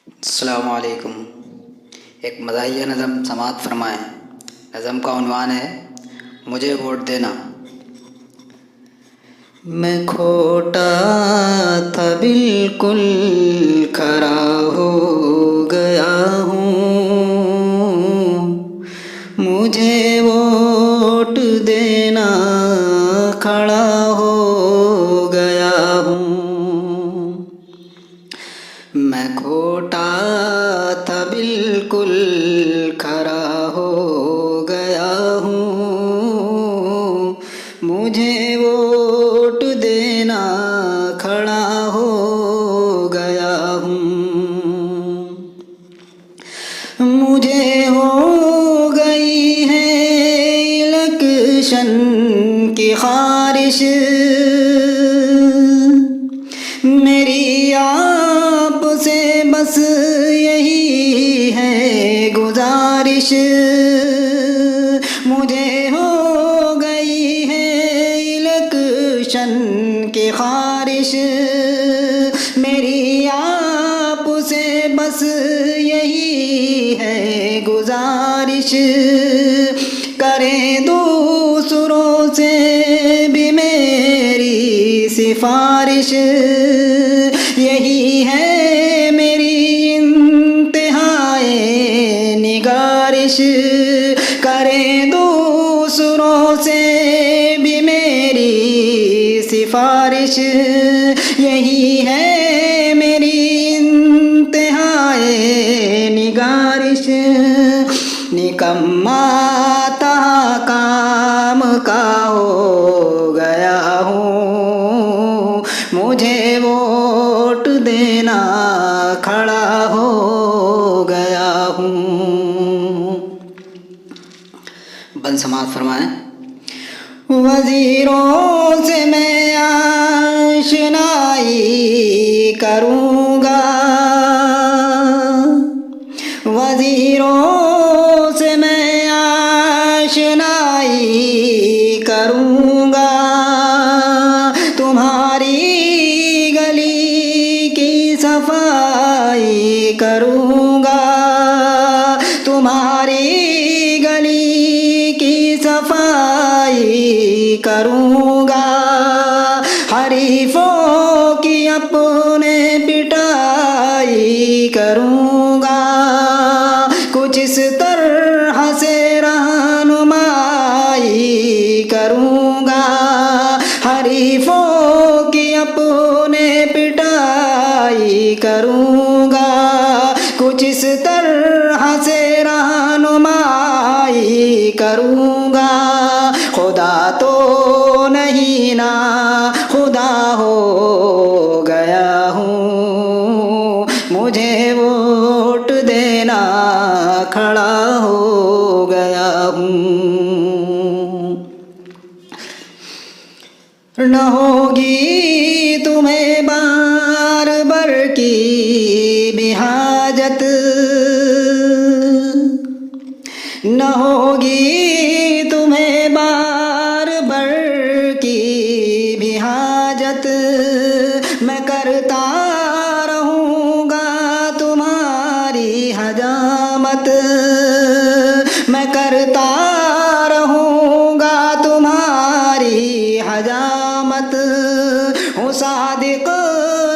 अस्सलामु अलैकुम। एक मज़ाहिया नज़म समाअत फरमाएँ। नज़म का उन्वान है मुझे वोट देना। मैं खोटा था बिल्कुल, खरा हो गया हूँ। मुझे वोट देना, खड़ा हो गया हूँ। मैं खोटा था बिल्कुल, खरा हो गया हूँ। मुझे वोट देना, खड़ा हो गया हूँ। मुझे हो गई है इलेक्शन की ख्वाहिश, मेरी आपसे बस यही है गुजारिश। मुझे हो गई है इलेक्शन की ख्वाहिश, मेरी आपसे बस यही है गुजारिश। करें दूसरों से भी मेरी सिफारिश, यही है मेरी इंतहाए निगारिश। करें दूसरों से भी मेरी सिफारिश, यही है मेरी इंतहाए निगारिश। निकम्मा था काम का हो गया हूँ। मुझे वोट देना, खड़ा हो गया हूँ। बन समाअत फरमाएं। वज़ीरों से मैं आशनाई करूँगा, वज़ीरों से मैं आशनाई करूँगा। तुम्हारी गली की सफाई करूँगा, तुम्हारी गली की सफाई करूँगा। हरीफों की अपने पिटाई करूँगा, कुछ इस तरह से रहनुमाई करूँगा। हरीफों की अपने पिटाई करूँगा, कुछ इस तरह से रहनुमाई करूँगा। खुदा तो नहीं ना खुदा हो गया हूँ। मुझे वोट देना, खड़ा हो गया हूँ। न होगी तुम्हें बार बार की भी हाजत, न होगी तुम्हें बार बार की भी हाजत। मैं करता रहूँगा तुम्हारी हजामत, मैं करता रहूँगा तुम्हारी हजामत। हूँ सादिक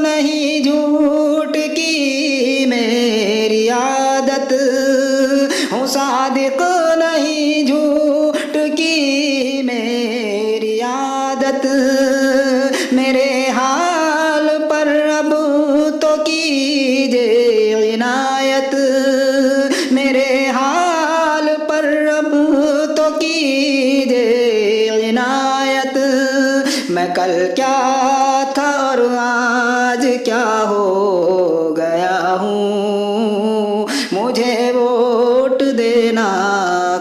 नहीं झूठ की मेरी आदत, हूँ सादिक नहीं झूठ की मेरी आदत। मेरे हाल पर अब तो कीजिए इनायत, मेरे हाल पर अब तो कीजिए इनायत। मैं कल क्या था और आज क्या हो गया हूँ। मुझे वोट देना,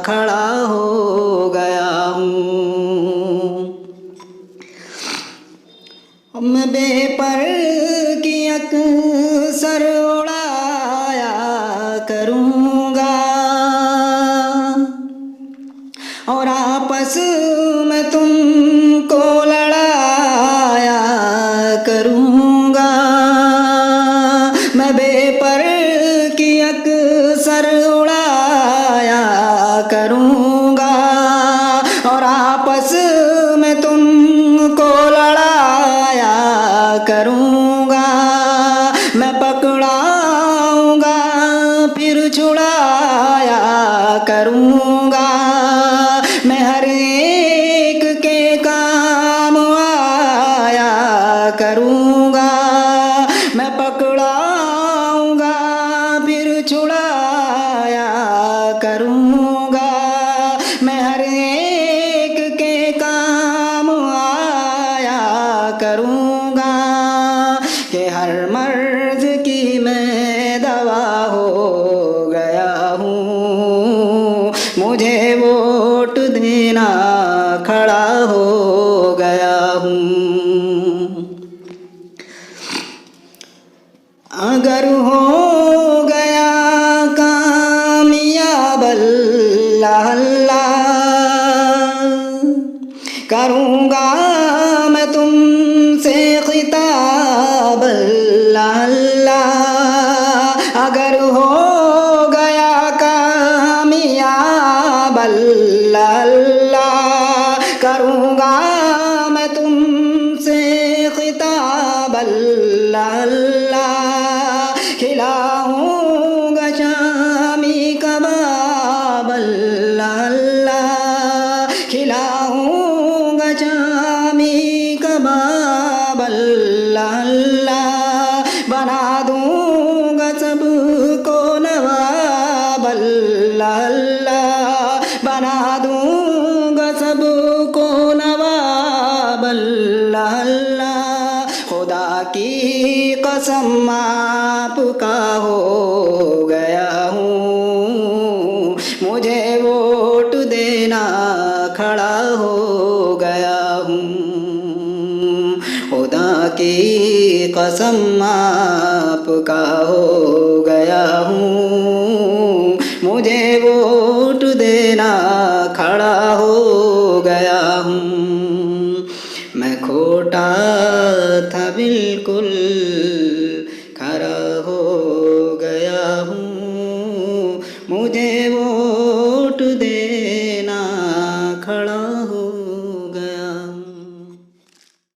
खड़ा हो गया हूँ। मैं बेपर की अक्सर उड़ाया करूँगा, और आपस में तुमको लड़ाया करूँगा। मैं पर की अक्सर उड़ाया करूँगा और आपस में तुमको लड़ाया करूँगा। मैं पकड़ाऊँगा फिर छुड़ाया करूँगा। मैं हर एक के काम आया करूँगा। मैं पकड़ाऊँगा फिर छुड़ाया करूँगा। मैं हर एक के काम आया करूँगा। कि हर मर्ज की मैं दवा हो गया हूँ, मुझे वोट देना खड़ा हो गया हूँ। अगर हो गया कामयाब अल्लाह अल्लाह, करूँगा मैं तुमसे खिताब अल्लाह अल्लाह। अगर हो गया कामयाब अल्लाह अल्लाह, करूँगा मैं तुमसे खिताब अल्लाह अल्लाह। खिलाऊँगा शामी कबाब अल्लाह अल्लाह। खिलाऊँगा शामी कबाब अल्लाह अल्लाह। बना दूँगा सबको नवाब अल्लाह अल्लाह। बना दूँगा सबको नवाब अल्लाह अल्लाह। खुदा की कसम आपका हो गया हूँ, मुझे वोट देना खड़ा हो गया हूँ। खुदा की कसम आपका हो गया हूँ, मुझे वोट देना